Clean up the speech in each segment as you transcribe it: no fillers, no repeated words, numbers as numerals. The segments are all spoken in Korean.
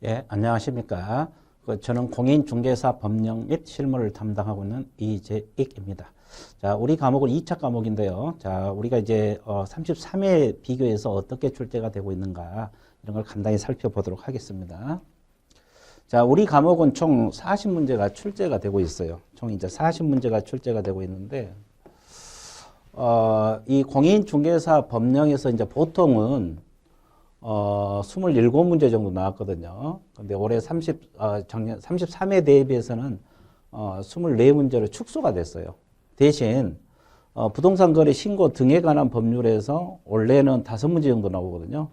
예, 안녕하십니까. 저는 공인중개사 법령 및 실무를 담당하고 있는 이재익입니다. 자, 우리 과목은 2차 과목인데요. 자, 우리가 이제 33회 비교해서 어떻게 출제가 되고 있는가 이런 걸 간단히 살펴보도록 하겠습니다. 자, 우리 과목은 총 40문제가 출제가 되고 있어요. 총 이제 40문제가 출제가 되고 있는데, 이 공인중개사 법령에서 이제 보통은 27문제 정도 나왔거든요. 근데 올해 작년 33회 대비해서는 24문제로 축소가 됐어요. 대신 부동산 거래 신고 등에 관한 법률에서 원래는 5문제 정도 나오거든요.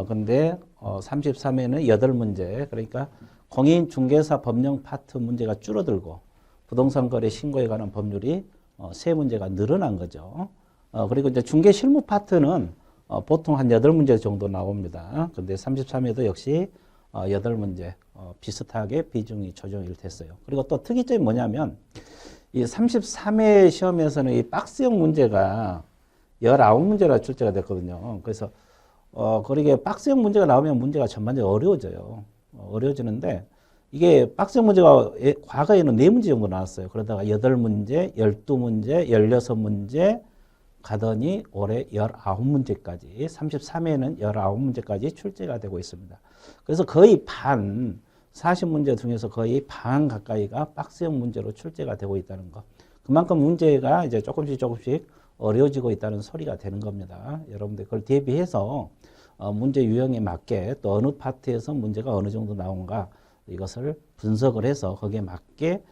근데 33회는 8문제, 그러니까 공인중개사 법령 파트 문제가 줄어들고 부동산 거래 신고에 관한 법률이 3문제가 늘어난 거죠. 그리고 이제 중개 실무 파트는 보통 한 8문제 정도 나옵니다. 근데 33회도 역시 8문제 비슷하게 비중이 조정이 됐어요. 그리고 또 특이점이 뭐냐면 이 33회 시험에서는 이 박스형 문제가 19문제나 출제가 됐거든요. 그래서 그러게 박스형 문제가 나오면 문제가 전반적으로 어려워져요. 어려워지는데 이게 박스형 문제가 과거에는 4문제 정도 나왔어요. 그러다가 8문제, 12문제, 16문제 가더니 올해 19문제까지, 33회는 19문제까지 출제가 되고 있습니다. 그래서 거의 40문제 중에서 거의 반 가까이가 박스형 문제로 출제가 되고 있다는 것. 그만큼 문제가 이제 조금씩 어려워지고 있다는 소리가 되는 겁니다. 여러분들 그걸 대비해서 문제 유형에 맞게 또 어느 파트에서 문제가 어느 정도 나온가 이것을 분석을 해서 거기에 맞게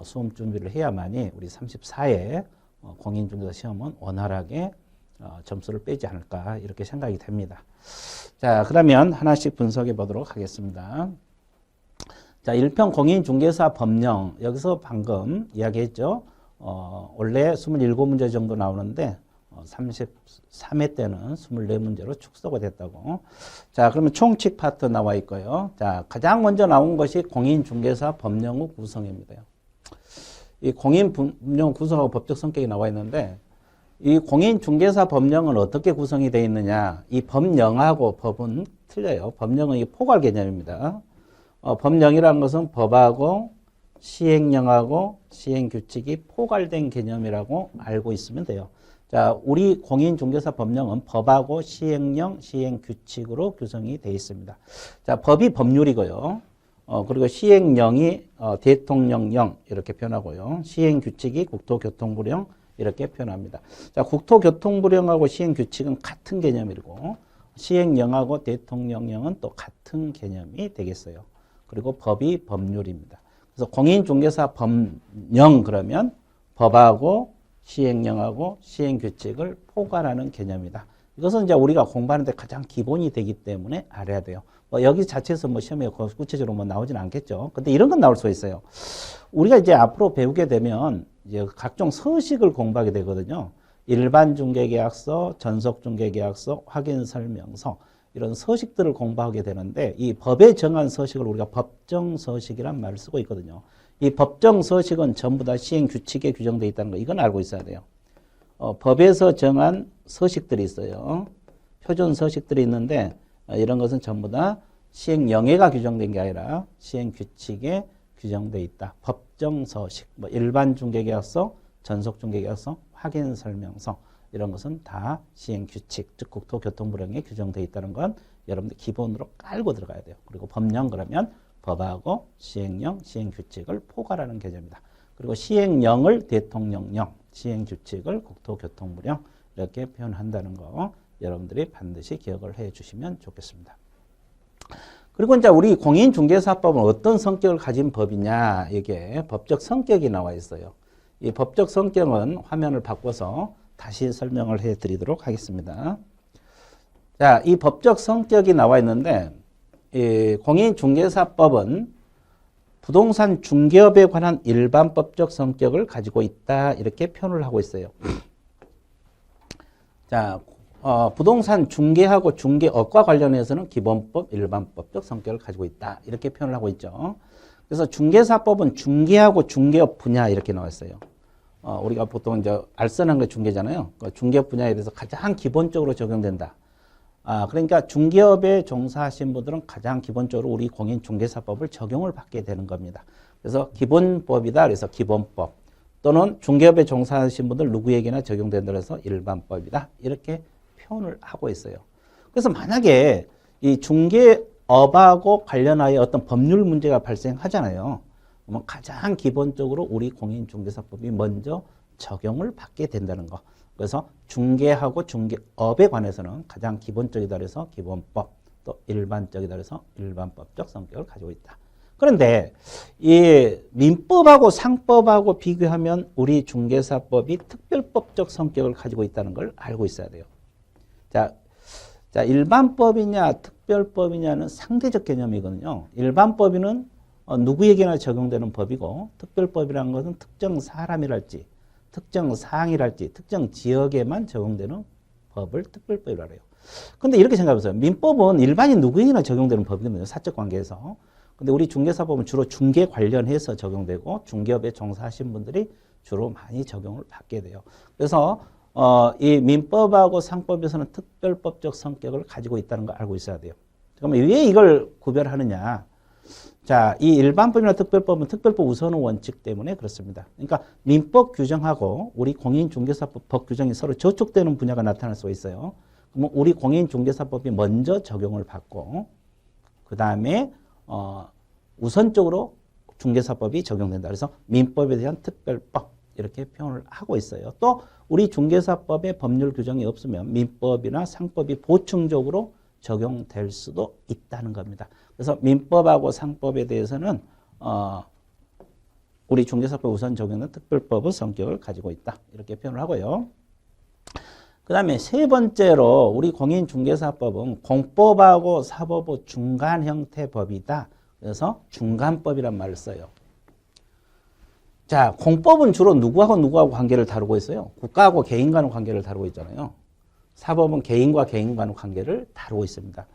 수험 준비를 해야만이 우리 34회 공인중개사 시험은 원활하게 점수를 빼지 않을까 이렇게 생각이 됩니다. 자, 그러면 하나씩 분석해 보도록 하겠습니다. 자, 1편 공인중개사 법령, 여기서 방금 이야기했죠. 원래 27문제 정도 나오는데 33회 때는 24문제로 축소가 됐다고. 자, 그러면 총칙 파트 나와 있고요. 자, 가장 먼저 나온 것이 공인중개사 법령의 구성입니다. 이 공인법령 구성하고 법적 성격이 나와 있는데 이 공인중개사 법령은 어떻게 구성이 되어 있느냐. 이 법령하고 법은 틀려요. 법령은 이 포괄 개념입니다. 법령이라는 것은 법하고 시행령하고 시행규칙이 포괄된 개념이라고 알고 있으면 돼요. 자, 우리 공인중개사 법령은 법하고 시행령, 시행규칙으로 구성이 되어 있습니다. 자, 법이 법률이고요. 그리고 시행령이 대통령령 이렇게 표현하고요. 시행규칙이 국토교통부령 이렇게 표현합니다. 자, 국토교통부령하고 시행규칙은 같은 개념이고 시행령하고 대통령령은 또 같은 개념이 되겠어요. 그리고 법이 법률입니다. 그래서 공인중개사 법령 그러면 법하고 시행령하고 시행규칙을 포괄하는 개념이다. 이것은 이제 우리가 공부하는데 가장 기본이 되기 때문에 알아야 돼요. 여기 자체에서 시험에 구체적으로 나오진 않겠죠. 근데 이런 건 나올 수 있어요. 우리가 이제 앞으로 배우게 되면 이제 각종 서식을 공부하게 되거든요. 일반 중개계약서, 전속 중개계약서, 확인 설명서 이런 서식들을 공부하게 되는데 이 법에 정한 서식을 우리가 법정 서식이란 말을 쓰고 있거든요. 이 법정 서식은 전부 다 시행 규칙에 규정되어 있다는 거 이건 알고 있어야 돼요. 법에서 정한 서식들이 있어요. 표준 서식들이 있는데 이런 것은 전부 다 시행령에가 규정된 게 아니라 시행규칙에 규정되어 있다. 법정서식, 일반 중개계약서, 전속 중개계약서, 확인 설명서 이런 것은 다 시행규칙, 즉 국토교통부령에 규정되어 있다는 건 여러분들 기본으로 깔고 들어가야 돼요. 그리고 법령 그러면 법하고 시행령, 시행규칙을 포괄하는 개념이다. 그리고 시행령을 대통령령, 시행규칙을 국토교통부령 이렇게 표현한다는 거 여러분들이 반드시 기억을 해 주시면 좋겠습니다. 그리고 이제 우리 공인중개사법은 어떤 성격을 가진 법이냐, 이게 법적 성격이 나와 있어요. 이 법적 성격은 화면을 바꿔서 다시 설명을 해 드리도록 하겠습니다. 자, 이 법적 성격이 나와 있는데, 이 공인중개사법은 부동산 중개업에 관한 일반법적 성격을 가지고 있다, 이렇게 표현을 하고 있어요. 자, 부동산 중개하고 중개업과 관련해서는 기본법, 일반법적 성격을 가지고 있다. 이렇게 표현을 하고 있죠. 그래서 중개사법은 중개하고 중개업 분야 이렇게 나와 있어요. 우리가 보통 이제 알선한 게 중개잖아요. 중개업 분야에 대해서 가장 기본적으로 적용된다. 그러니까 중개업에 종사하신 분들은 가장 기본적으로 우리 공인중개사법을 적용을 받게 되는 겁니다. 그래서 기본법이다. 그래서 기본법. 또는 중개업에 종사하신 분들 누구에게나 적용된다. 그래서 일반법이다. 이렇게 표현을 하고 있어요. 그래서 만약에 이 중개업하고 관련하여 어떤 법률 문제가 발생하잖아요. 그러면 가장 기본적으로 우리 공인중개사법이 먼저 적용을 받게 된다는 거. 그래서 중개하고 중개업에 관해서는 가장 기본적이다 그래서 기본법, 또 일반적이다 그래서 일반법적 성격을 가지고 있다. 그런데 이 민법하고 상법하고 비교하면 우리 중개사법이 특별법적 성격을 가지고 있다는 걸 알고 있어야 돼요. 자, 일반법이냐 특별법이냐는 상대적 개념이거든요. 일반법은 누구에게나 적용되는 법이고 특별법이라는 것은 특정 사람이랄지 특정 사항이랄지 특정 지역에만 적용되는 법을 특별법이라고 해요. 근데 이렇게 생각해보세요. 민법은 일반인 누구에게나 적용되는 법이거든요. 사적 관계에서. 근데 우리 중개사법은 주로 중개 관련해서 적용되고 중개업에 종사하신 분들이 주로 많이 적용을 받게 돼요. 그래서 이 민법하고 상법에서는 특별법적 성격을 가지고 있다는 걸 알고 있어야 돼요. 그러면 왜 이걸 구별하느냐? 자, 이 일반법이나 특별법은 특별법 우선의 원칙 때문에 그렇습니다. 그러니까 민법 규정하고 우리 공인중개사법 법 규정이 서로 저촉되는 분야가 나타날 수 있어요. 그러면 우리 공인중개사법이 먼저 적용을 받고 그 다음에 우선적으로 중개사법이 적용된다. 그래서 민법에 대한 특별법 이렇게 표현을 하고 있어요. 또 우리 중개사법에 법률 규정이 없으면 민법이나 상법이 보충적으로 적용될 수도 있다는 겁니다. 그래서 민법하고 상법에 대해서는 우리 중개사법 우선 적용은 특별법의 성격을 가지고 있다. 이렇게 표현을 하고요. 그 다음에 세 번째로 우리 공인중개사법은 공법하고 사법의 중간 형태 법이다. 그래서 중간법이란 말을 써요. 자, 공법은 주로 누구하고 관계를 다루고 있어요? 국가하고 개인 간의 관계를 다루고 있잖아요. 사법은 개인과 개인 간의 관계를 다루고 있습니다.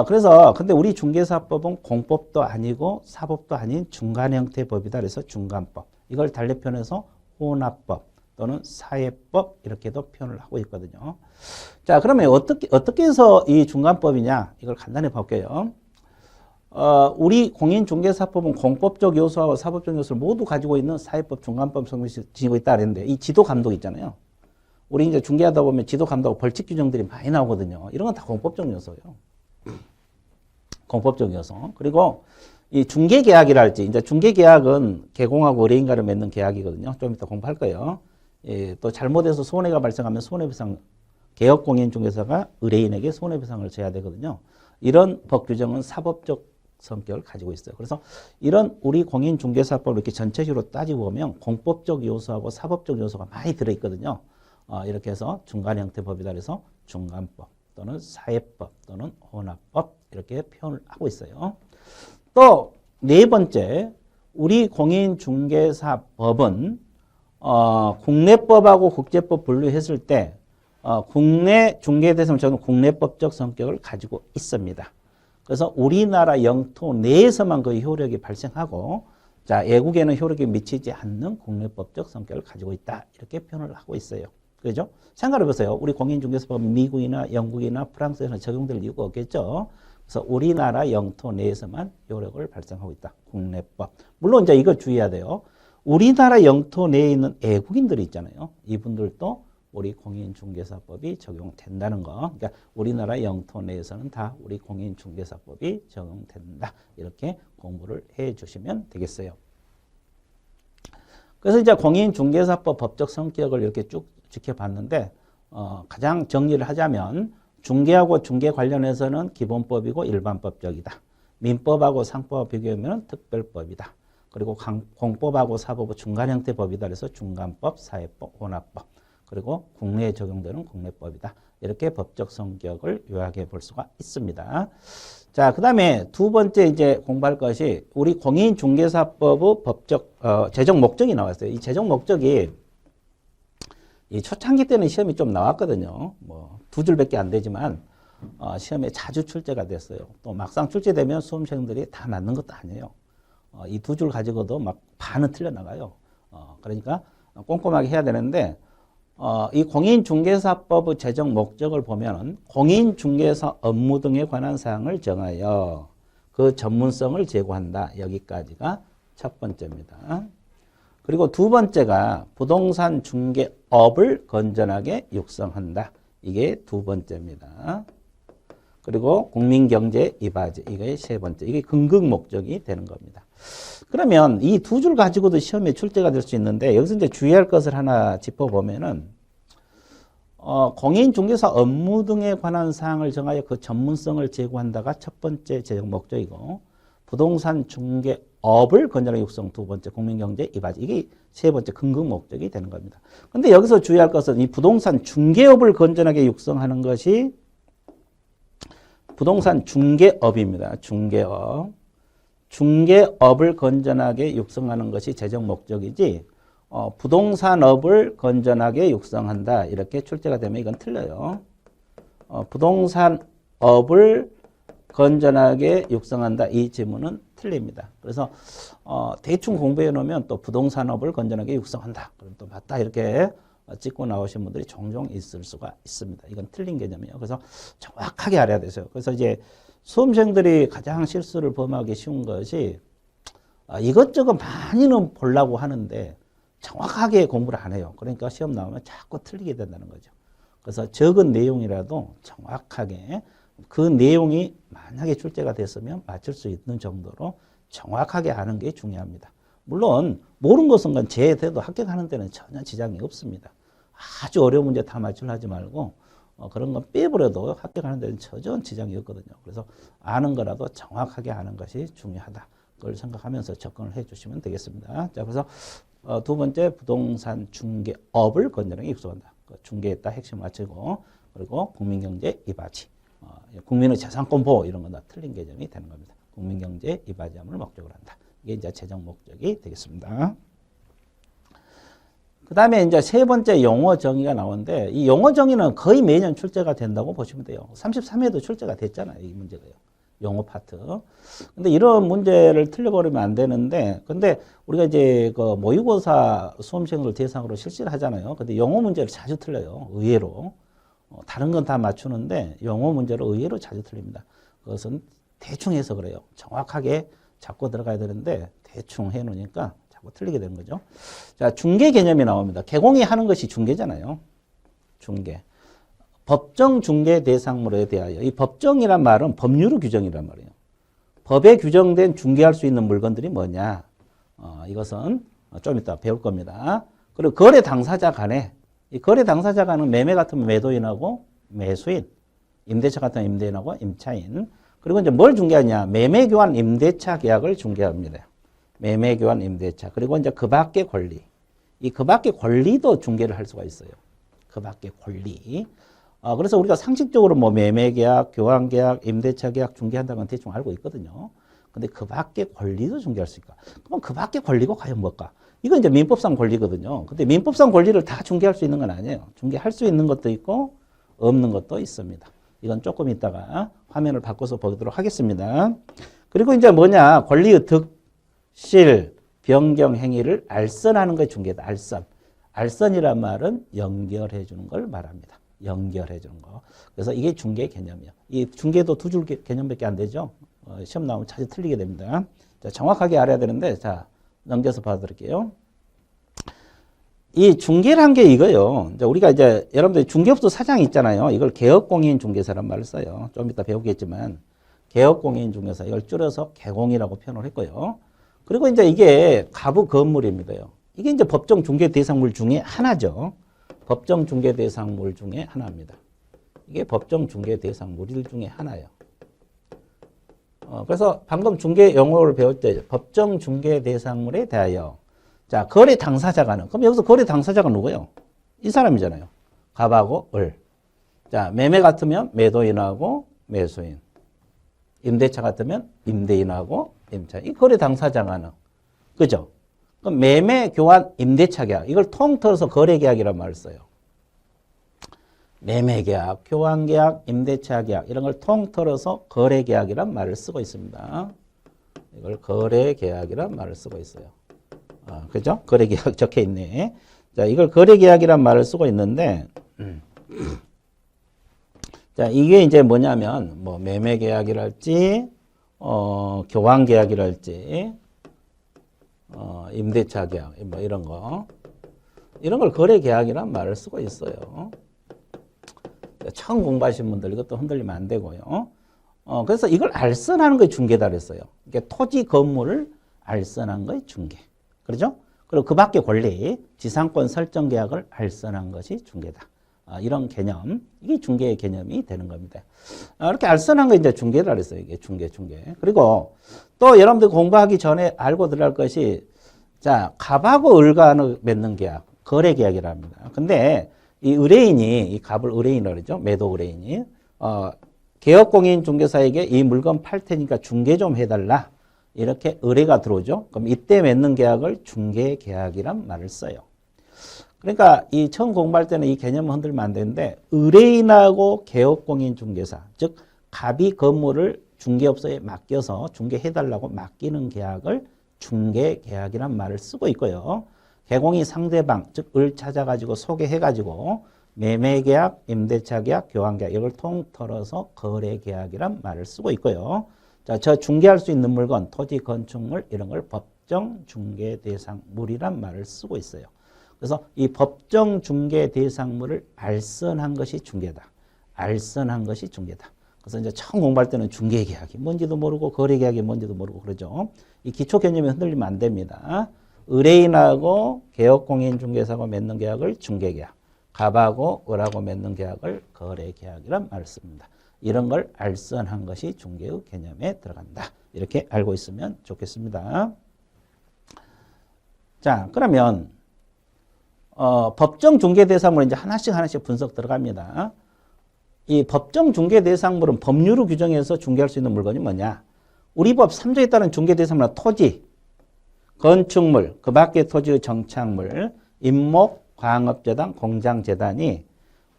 그래서 근데 우리 중개사법은 공법도 아니고 사법도 아닌 중간 형태 법이다. 그래서 중간법. 이걸 달리 표현해서 혼합법 또는 사회법 이렇게도 표현을 하고 있거든요. 자, 그러면 어떻게 해서 이 중간법이냐? 이걸 간단히 볼게요. 우리 공인중개사법은 공법적 요소하고 사법적 요소를 모두 가지고 있는 사회법 중간법 성격을 지니고 있다 그랬는데 이 지도 감독 있잖아요. 우리 이제 중개하다 보면 지도 감독 벌칙 규정들이 많이 나오거든요. 이런 건 다 공법적 요소예요. 공법적 요소. 그리고 이 중개계약이랄지 이제 중개계약은 개공하고 의뢰인과를 맺는 계약이거든요. 좀 이따 공부할 거예요. 예, 또 잘못해서 손해가 발생하면 손해배상 개업공인중개사가 의뢰인에게 손해배상을 져야 되거든요. 이런 법 규정은 사법적 성격을 가지고 있어요. 그래서 이런 우리 공인중개사법을 이렇게 전체적으로 따지고 보면 공법적 요소하고 사법적 요소가 많이 들어있거든요. 이렇게 해서 중간 형태 법이다 그래서 중간법 또는 사회법 또는 혼합법 이렇게 표현을 하고 있어요. 또 네 번째, 우리 공인중개사법은 국내법하고 국제법 분류했을 때 국내 중개대상 저는 국내법적 성격을 가지고 있습니다. 그래서 우리나라 영토 내에서만 그 효력이 발생하고 자, 외국에는 효력이 미치지 않는 국내법적 성격을 가지고 있다. 이렇게 표현을 하고 있어요. 그죠? 생각해 보세요. 우리 공인중개사법 미국이나 영국이나 프랑스에서는 적용될 이유가 없겠죠. 그래서 우리나라 영토 내에서만 효력을 발생하고 있다. 국내법. 물론 이제 이거 주의해야 돼요. 우리나라 영토 내에 있는 외국인들이 있잖아요. 이분들도 우리 공인중개사법이 적용된다는 거. 그러니까 우리나라 영토 내에서는 다 우리 공인중개사법이 적용된다. 이렇게 공부를 해 주시면 되겠어요. 그래서 이제 공인중개사법 법적 성격을 이렇게 쭉 지켜봤는데 가장 정리를 하자면 중개하고 중개 관련해서는 기본법이고 일반법적이다. 민법하고 상법하고 비교하면 특별법이다. 그리고 공법하고 사법은 중간 형태 법이다. 그래서 중간법, 사회법, 혼합법. 그리고 국내에 적용되는 국내법이다. 이렇게 법적 성격을 요약해 볼 수가 있습니다. 자, 그 다음에 두 번째 이제 공부할 것이 우리 공인중개사법의 법적, 제정 목적이 나왔어요. 이 제정 목적이 이 초창기 때는 시험이 좀 나왔거든요. 뭐, 두 줄밖에 안 되지만, 시험에 자주 출제가 됐어요. 또 막상 출제되면 수험생들이 다 맞는 것도 아니에요. 이 두 줄 가지고도 막 반은 틀려나가요. 그러니까 꼼꼼하게 해야 되는데, 이 공인중개사법의 제정 목적을 보면은 공인중개사 업무 등에 관한 사항을 정하여 그 전문성을 제고한다. 여기까지가 첫 번째입니다. 그리고 두 번째가 부동산 중개업을 건전하게 육성한다. 이게 두 번째입니다. 그리고 국민경제 이바지, 이게 세 번째. 이게 근극 목적이 되는 겁니다. 그러면 이 두 줄 가지고도 시험에 출제가 될 수 있는데 여기서 이제 주의할 것을 하나 짚어보면은 공인중개사 업무 등에 관한 사항을 정하여 그 전문성을 제고한다가 첫 번째 제정 목적이고 부동산 중개업을 건전하게 육성 두 번째 국민경제 이바지 이게 세 번째 근극 목적이 되는 겁니다. 근데 여기서 주의할 것은 이 부동산 중개업을 건전하게 육성하는 것이 부동산 중개업입니다. 중개업. 중개업을 건전하게 육성하는 것이 제정 목적이지 부동산업을 건전하게 육성한다. 이렇게 출제가 되면 이건 틀려요. 부동산업을 건전하게 육성한다. 이 지문은 틀립니다. 그래서 대충 공부해 놓으면 또 부동산업을 건전하게 육성한다. 그럼 또 맞다 이렇게 찍고 나오신 분들이 종종 있을 수가 있습니다. 이건 틀린 개념이에요. 그래서 정확하게 알아야 되세요. 그래서 이제 수험생들이 가장 실수를 범하기 쉬운 것이 이것저것 많이는 보려고 하는데 정확하게 공부를 안 해요. 그러니까 시험 나오면 자꾸 틀리게 된다는 거죠. 그래서 적은 내용이라도 정확하게 그 내용이 만약에 출제가 됐으면 맞출 수 있는 정도로 정확하게 아는 게 중요합니다. 물론 모르는 것은 제대로 합격하는 데는 전혀 지장이 없습니다. 아주 어려운 문제 다 맞추려 하지 말고 그런 건 빼버려도 합격하는 데는 전혀 지장이 없거든요. 그래서 아는 거라도 정확하게 아는 것이 중요하다. 그걸 생각하면서 접근을 해 주시면 되겠습니다. 자, 그래서 두 번째 부동산 중개업을 건전하게 육성한다. 중개했다 핵심 맞추고 그리고 국민경제 이바지. 국민의 재산권 보호 이런 건 다 틀린 개념이 되는 겁니다. 국민경제 이바지함을 목적으로 한다. 이게 이제 제정 목적이 되겠습니다. 그 다음에 이제 세 번째 용어 정의가 나오는데 이 용어 정의는 거의 매년 출제가 된다고 보시면 돼요. 33회도 출제가 됐잖아요. 이 문제가요. 용어 파트. 근데 이런 문제를 틀려버리면 안 되는데 근데 우리가 이제 그 모의고사 수험생들 대상으로 실시를 하잖아요. 근데 용어 문제를 자주 틀려요. 의외로. 다른 건 다 맞추는데 용어 문제로 의외로 자주 틀립니다. 그것은 대충 해서 그래요. 정확하게 잡고 들어가야 되는데 대충 해 놓으니까 자꾸 틀리게 되는 거죠. 자, 중개 개념이 나옵니다. 개공이 하는 것이 중개잖아요. 중개. 법정 중개 대상물에 대하여. 이 법정이란 말은 법률의 규정이란 말이에요. 법에 규정된 중개할 수 있는 물건들이 뭐냐. 이것은 좀 이따 배울 겁니다. 그리고 거래 당사자 간에 이 거래 당사자 간은 매매 같으면 매도인하고 매수인, 임대차 같으면 임대인하고 임차인. 그리고 이제 뭘 중개하냐? 매매 교환 임대차 계약을 중개합니다. 매매 교환 임대차. 그리고 이제 그 밖의 권리. 이 그 밖의 권리도 중개를 할 수가 있어요. 그 밖의 권리. 그래서 우리가 상식적으로 뭐 매매 계약, 교환 계약, 임대차 계약 중개한다는 건 대충 알고 있거든요. 근데 그 밖의 권리도 중개할 수 있을까? 그럼 그 밖의 권리가 과연 뭘까? 이건 이제 민법상 권리거든요. 근데 민법상 권리를 다 중개할 수 있는 건 아니에요. 중개할 수 있는 것도 있고 없는 것도 있습니다. 이건 조금 이따가 화면을 바꿔서 보도록 하겠습니다. 그리고 이제 뭐냐? 권리의 득, 실, 변경 행위를 알선하는 게 중개다. 알선. 알선이란 말은 연결해 주는 걸 말합니다. 연결해 주는 거. 그래서 이게 중개 개념이에요. 이 중개도 두 줄 개념밖에 안 되죠. 시험 나오면 자주 틀리게 됩니다. 자, 정확하게 알아야 되는데 자, 넘겨서 봐드릴게요. 이 중개란 게 이거요. 이제 우리가 이제 여러분들 중개업소 사장이 있잖아요. 이걸 개업공인중개사란 말을 써요. 좀 이따 배우겠지만 개업공인중개사 이걸 줄여서 개공이라고 표현을 했고요. 그리고 이제 이게 가부 건물입니다요. 이게 이제 법정 중개 대상물 중에 하나죠. 법정 중개 대상물 중에 하나입니다. 이게 법정 중개 대상물 중에 하나예요. 그래서 방금 중개 용어를 배울 때 법정 중개 대상물에 대하여 자, 거래 당사자가는 그럼 여기서 거래 당사자가 누구예요? 이 사람이잖아요. 갑하고 을. 자, 매매 같으면 매도인하고 매수인. 임대차 같으면 임대인하고 임차인. 이 거래 당사자가는 그죠? 그럼 매매, 교환, 임대차 계약 이걸 통틀어서 거래 계약이란 말을 써요. 매매 계약, 교환 계약, 임대차 계약 이런 걸 통틀어서 거래 계약이란 말을 쓰고 있습니다. 이걸 거래 계약이란 말을 쓰고 있어요. 그죠? 거래 계약 적혀 있네. 자, 이걸 거래계약이란 말을 쓰고 있는데, 자, 이게 이제 뭐냐면, 뭐, 매매계약이랄지, 교환계약이랄지, 임대차 계약, 뭐, 이런 거. 이런 걸 거래계약이란 말을 쓰고 있어요. 처음 공부하신 분들 이것도 흔들리면 안 되고요. 그래서 이걸 알선하는 게 중개다 그랬어요. 이게 토지 건물을 알선한 거의 중개. 그렇죠? 그리고 그 밖에 권리, 지상권 설정 계약을 알선한 것이 중개다. 이런 개념, 이게 중개의 개념이 되는 겁니다. 이렇게 알선한 거 이제 중개라 그랬어요. 이게 중개. 그리고 또 여러분들 공부하기 전에 알고 들어갈 것이, 자, 갑하고 을간을 맺는 계약, 거래 계약이라 합니다. 근데 이 의뢰인이, 이 갑을 의뢰인이라고 그러죠. 매도 의뢰인이, 개업공인 중개사에게 이 물건 팔 테니까 중개 좀 해달라. 이렇게 의뢰가 들어오죠. 그럼 이때 맺는 계약을 중개 계약이란 말을 써요. 그러니까 이 처음 공부할 때는 이 개념을 흔들면 안 되는데, 의뢰인하고 개업공인 중개사, 즉 갑이 건물을 중개업소에 맡겨서 중개해달라고 맡기는 계약을 중개 계약이란 말을 쓰고 있고요. 개공이 상대방, 즉 을 찾아가지고 소개해가지고 매매계약, 임대차계약, 교환계약 이걸 통틀어서 거래계약이란 말을 쓰고 있고요. 자, 저 중개할 수 있는 물건, 토지, 건축물 이런 걸 법정 중개 대상물이란 말을 쓰고 있어요. 그래서 이 법정 중개 대상물을 알선한 것이 중개다. 알선한 것이 중개다. 그래서 이제 처음 공부할 때는 중개계약이 뭔지도 모르고 거래계약이 뭔지도 모르고 그러죠. 이 기초 개념이 흔들리면 안 됩니다. 의뢰인하고 개업공인중개사하고 맺는 계약을 중개계약, 갑하고 을하고 맺는 계약을 거래계약이란 말을 씁니다. 이런 걸 알선한 것이 중개의 개념에 들어간다. 이렇게 알고 있으면 좋겠습니다. 자, 그러면 법정 중개 대상물 이제 하나씩 분석 들어갑니다. 이 법정 중개 대상물은 법률을 규정해서 중개할 수 있는 물건이 뭐냐? 우리 법 3조에 따른 중개 대상물은 토지, 건축물, 그 밖의 토지의 정착물, 임목, 광업재단, 공장재단이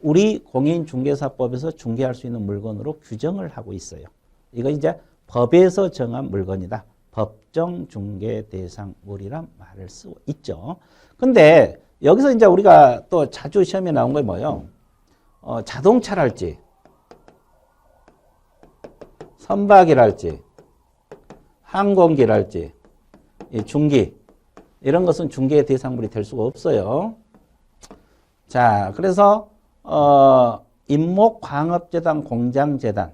우리 공인중개사법에서 중개할 수 있는 물건으로 규정을 하고 있어요. 이거 이제 법에서 정한 물건이다. 법정 중개 대상물이란 말을 쓰고 있죠. 근데 여기서 이제 우리가 또 자주 시험에 나온 게 뭐예요? 자동차랄지, 선박이랄지, 항공기랄지, 이 중기, 이런 것은 중개의 대상물이 될 수가 없어요. 자, 그래서 임목, 광업재단, 공장재단,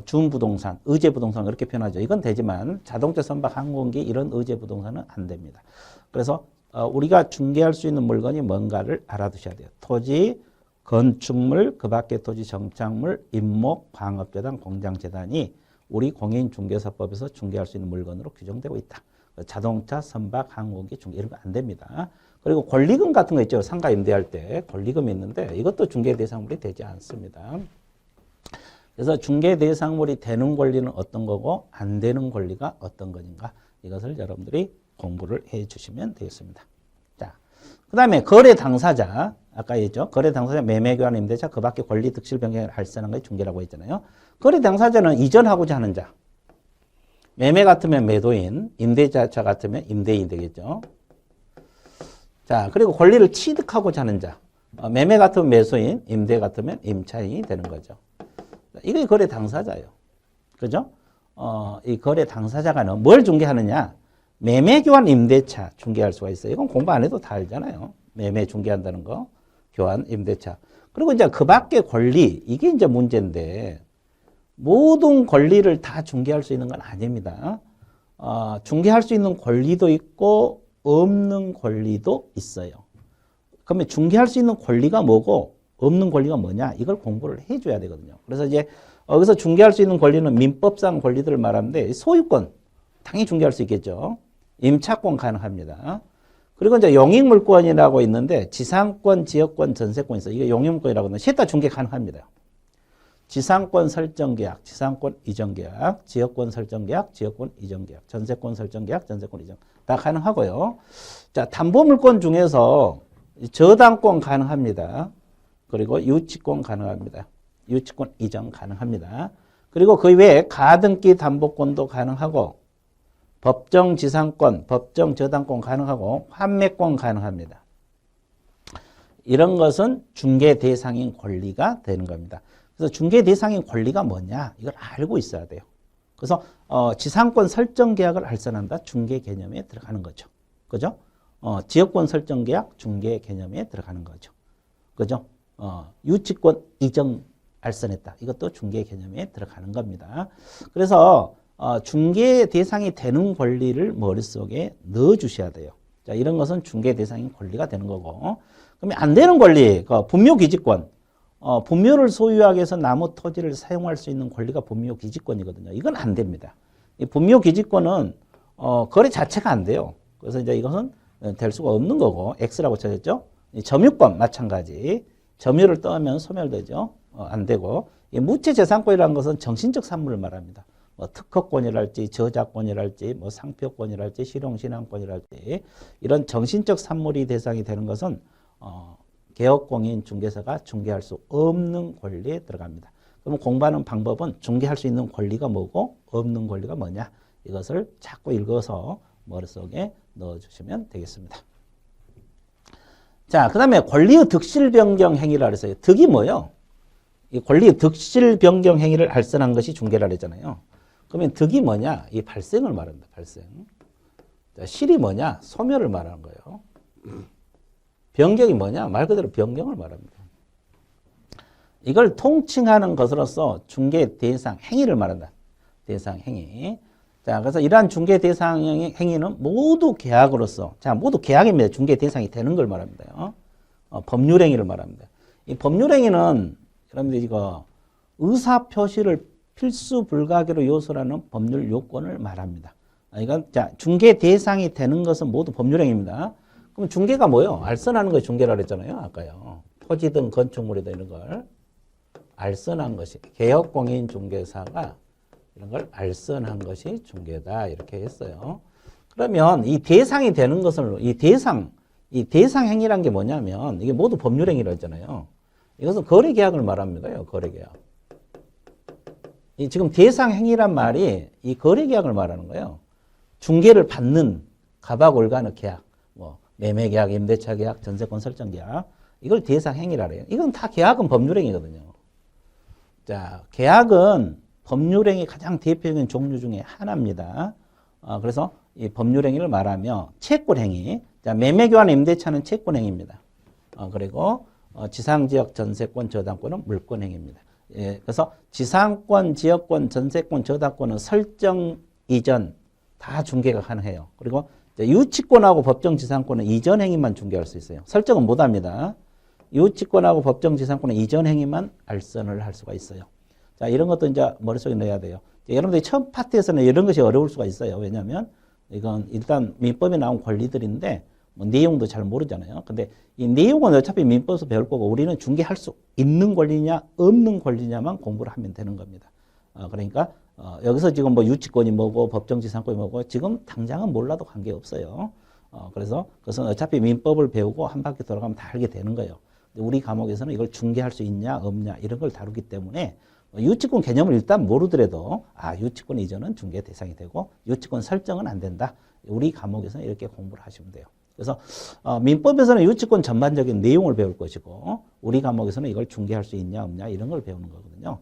준부동산, 의제부동산 그렇게 표현하죠. 이건 되지만 자동차, 선박, 항공기 이런 의제부동산은 안 됩니다. 그래서 우리가 중개할 수 있는 물건이 뭔가를 알아두셔야 돼요. 토지, 건축물, 그 밖의 토지 정착물, 임목, 광업재단, 공장재단이 우리 공인중개사법에서 중개할 수 있는 물건으로 규정되고 있다. 자동차, 선박, 항공기 중개 이런 거 안 됩니다. 그리고 권리금 같은 거 있죠. 상가 임대할 때 권리금이 있는데 이것도 중개 대상물이 되지 않습니다. 그래서 중개 대상물이 되는 권리는 어떤 거고 안 되는 권리가 어떤 것인가 이것을 여러분들이 공부를 해 주시면 되겠습니다. 자, 그 다음에 거래 당사자 아까 했죠. 거래 당사자 매매, 교환, 임대차 그 밖에 권리, 득실, 변경을 할선한 것이 중개라고 했잖아요. 거래 당사자는 이전하고자 하는 자. 매매 같으면 매도인, 임대차 같으면 임대인 되겠죠. 자, 그리고 권리를 취득하고자 하는 자. 매매 같으면 매수인, 임대 같으면 임차인이 되는 거죠. 이게 거래 당사자예요. 그죠? 이 거래 당사자가 뭘 중개하느냐? 매매, 교환, 임대차 중개할 수가 있어요. 이건 공부 안 해도 다 알잖아요. 매매 중개한다는 거, 교환, 임대차. 그리고 이제 그 밖의 권리, 이게 이제 문제인데, 모든 권리를 다 중개할 수 있는 건 아닙니다. 중개할 수 있는 권리도 있고, 없는 권리도 있어요. 그러면 중개할 수 있는 권리가 뭐고, 없는 권리가 뭐냐? 이걸 공부를 해줘야 되거든요. 그래서 이제 여기서 중개할 수 있는 권리는 민법상 권리들을 말하는데, 소유권, 당연히 중개할 수 있겠죠. 임차권 가능합니다. 그리고 이제 용익물권이라고 있는데, 지상권, 지역권, 전세권 있어요. 이게 용익물권이라고 하는데, 셋 다 중개 가능합니다. 지상권 설정계약, 지상권 이전계약, 지역권 설정계약, 지역권 이전계약, 전세권 설정계약, 전세권 이전 다 가능하고요. 자, 담보물권 중에서 저당권 가능합니다. 그리고 유치권 가능합니다. 유치권 이전 가능합니다. 그리고 그 외에 가등기 담보권도 가능하고 법정 지상권, 법정 저당권 가능하고 환매권 가능합니다. 이런 것은 중개 대상인 권리가 되는 겁니다. 그래서 중개 대상인 권리가 뭐냐? 이걸 알고 있어야 돼요. 그래서 지상권 설정 계약을 알선한다. 중개 개념에 들어가는 거죠. 그죠? 지역권 설정 계약 중개 개념에 들어가는 거죠. 그죠? 유치권 이전 알선했다. 이것도 중개 개념에 들어가는 겁니다. 그래서 중개 대상이 되는 권리를 머릿속에 넣어 주셔야 돼요. 자, 이런 것은 중개 대상인 권리가 되는 거고. 그러면 안 되는 권리, 분묘 기지권. 분묘를 소유하기 위해서 나무 토지를 사용할 수 있는 권리가 분묘 기지권이거든요. 이건 안 됩니다. 이 분묘 기지권은 거래 자체가 안 돼요. 그래서 이제 이것은 될 수가 없는 거고, X라고 쳐졌죠. 점유권 마찬가지. 점유를 떠면 소멸되죠. 안 되고. 이 무채재산권이라는 것은 정신적 산물을 말합니다. 뭐 특허권이랄지 저작권이랄지 뭐 상표권이랄지 실용신앙권이랄지 이런 정신적 산물이 대상이 되는 것은 개업공인 중개사가 중개할 수 없는 권리에 들어갑니다. 그럼 공부하는 방법은 중개할 수 있는 권리가 뭐고 없는 권리가 뭐냐 이것을 자꾸 읽어서 머릿속에 넣어주시면 되겠습니다. 자, 그 다음에 권리의 득실 변경 행위라 그랬어요. 득이 뭐예요? 이 권리의 득실 변경 행위를 알선한 것이 중개라 그랬잖아요. 그러면 득이 뭐냐? 이 발생을 말합니다. 발생. 자, 실이 뭐냐? 소멸을 말하는 거예요. 변경이 뭐냐? 말 그대로 변경을 말합니다. 이걸 통칭하는 것으로서 중개 대상 행위를 말한다. 대상 행위. 자, 그래서 이러한 중개 대상 행위는 모두 계약으로서, 자, 모두 계약입니다. 중개 대상이 되는 걸 말합니다. 법률 행위를 말합니다. 이 법률 행위는 여러분들 이거 의사 표시를 필수 불가결의 요소라는 법률 요건을 말합니다. 이건 자, 중개 대상이 되는 것은 모두 법률 행위입니다. 그럼 중개가 뭐예요? 알선하는 것이 중개라 그랬잖아요. 아까요. 토지든 건축물이든 이런 걸 알선한 것이 개업공인 중개사가 이런 걸 알선한 것이 중개다 이렇게 했어요. 그러면 이 대상이 되는 것을 이 대상 행위란 게 뭐냐면 이게 모두 법률 행위라 했잖아요. 이것은 거래 계약을 말합니다. 거래 계약. 이 지금 대상 행위란 말이 이 거래 계약을 말하는 거예요. 중개를 받는 가박올가의 계약, 뭐 매매 계약, 임대차 계약, 전세권 설정 계약 이걸 대상 행위라 그래요. 이건 다 계약은 법률 행위거든요. 자, 계약은 법률행위 가장 대표적인 종류 중에 하나입니다. 그래서 이 법률행위를 말하며 채권행위, 자, 매매교환 임대차는 채권행위입니다. 그리고 지상지역 전세권 저당권은 물권행위입니다. 예, 그래서 지상권, 지역권, 전세권, 저당권은 설정 이전 다 중개가 가능해요. 그리고 유치권하고 법정지상권은 이전 행위만 중개할 수 있어요. 설정은 못합니다. 유치권하고 법정지상권은 이전 행위만 알선을 할 수가 있어요. 자, 이런 것도 이제 머릿속에 넣어야 돼요. 여러분들이 처음 파트에서는 이런 것이 어려울 수가 있어요. 왜냐하면 이건 일단 민법에 나온 권리들인데 뭐 내용도 잘 모르잖아요. 근데 이 내용은 어차피 민법에서 배울 거고 우리는 중개할 수 있는 권리냐 없는 권리냐만 공부를 하면 되는 겁니다. 그러니까 여기서 지금 뭐 유치권이 뭐고 법정지상권이 뭐고 지금 당장은 몰라도 관계없어요. 그래서 그것은 어차피 민법을 배우고 한 바퀴 돌아가면 다 알게 되는 거예요. 우리 과목에서는 이걸 중개할 수 있냐 없냐 이런 걸 다루기 때문에 유치권 개념을 일단 모르더라도 유치권 이전은 중개 대상이 되고 유치권 설정은 안 된다. 우리 과목에서는 이렇게 공부를 하시면 돼요. 그래서 민법에서는 유치권 전반적인 내용을 배울 것이고 우리 과목에서는 이걸 중개할 수 있냐 없냐 이런 걸 배우는 거거든요.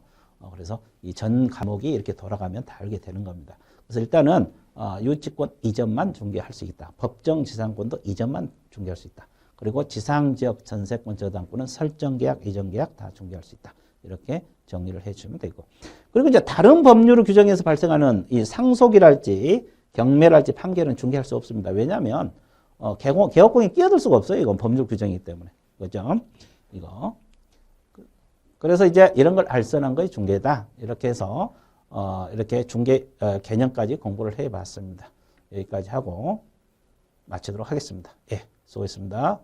그래서 이 전 과목이 이렇게 돌아가면 다 알게 되는 겁니다. 그래서 일단은 유치권 이전만 중개할 수 있다. 법정지상권도 이전만 중개할 수 있다. 그리고 지상지역 전세권 저당권은 설정계약, 이전계약 다 중개할 수 있다. 이렇게 정리를 해주면 되고. 그리고 이제 다른 법률을 규정해서 발생하는 이 상속이랄지 경매랄지 판결은 중개할 수 없습니다. 왜냐하면 개업공이 끼어들 수가 없어요. 이건 법률 규정이기 때문에. 그죠? 이거. 그래서 이제 이런 걸 알선한 것이 중개다. 이렇게 해서 이렇게 중개 개념까지 공부를 해봤습니다. 여기까지 하고 마치도록 하겠습니다. 예, 수고했습니다.